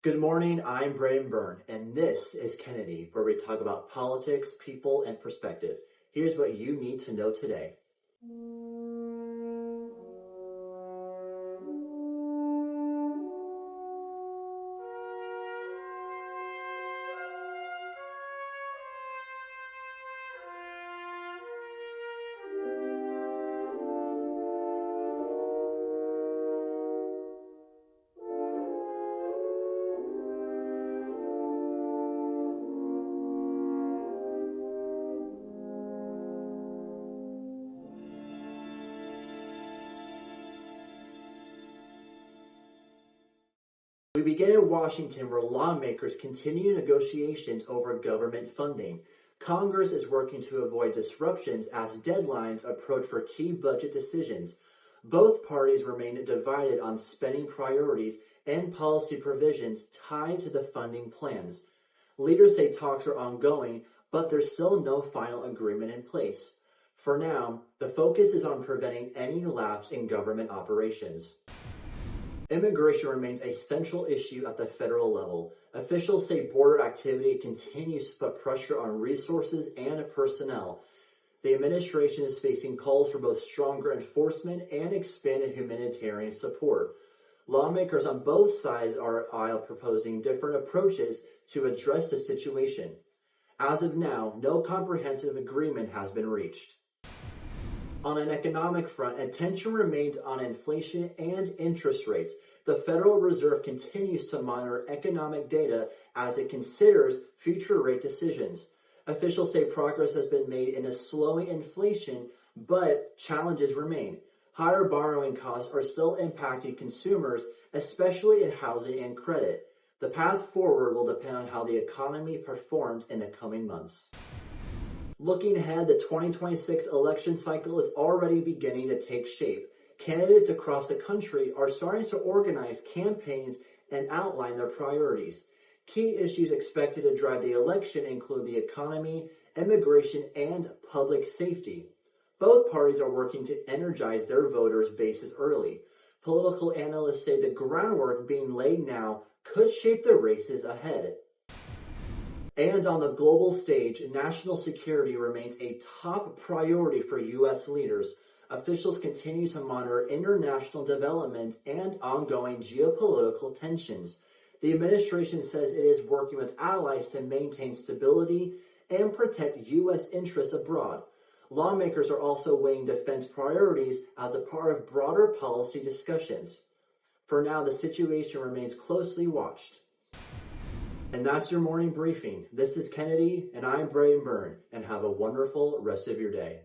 Good morning, I'm Braden Byrne, and this is Kennedy, where we talk about politics, people, and perspective. Here's what you need to know today. We begin in Washington, where lawmakers continue negotiations over government funding. Congress is working to avoid disruptions as deadlines approach for key budget decisions. Both parties remain divided on spending priorities and policy provisions tied to the funding plans. Leaders say talks are ongoing, but there's still no final agreement in place. For now, the focus is on preventing any lapse in government operations. Immigration remains a central issue at the federal level. Officials say border activity continues to put pressure on resources and personnel. The administration is facing calls for both stronger enforcement and expanded humanitarian support. Lawmakers on both sides are aisle proposing different approaches to address the situation. As of now, no comprehensive agreement has been reached. On an economic front, attention remains on inflation and interest rates. The Federal Reserve continues to monitor economic data as it considers future rate decisions. Officials say progress has been made in slowing inflation, but challenges remain. Higher borrowing costs are still impacting consumers, especially in housing and credit. The path forward will depend on how the economy performs in the coming months. Looking ahead, the 2026 election cycle is already beginning to take shape. Candidates across the country are starting to organize campaigns and outline their priorities. Key issues expected to drive the election include the economy, immigration, and public safety. Both parties are working to energize their voters' bases early. Political analysts say the groundwork being laid now could shape the races ahead. And on the global stage, national security remains a top priority for U.S. leaders. Officials continue to monitor international developments and ongoing geopolitical tensions. The administration says it is working with allies to maintain stability and protect U.S. interests abroad. Lawmakers are also weighing defense priorities as a part of broader policy discussions. For now, the situation remains closely watched. And that's your morning briefing. This is Kennedy, and I'm Braden Byrne, and have a wonderful rest of your day.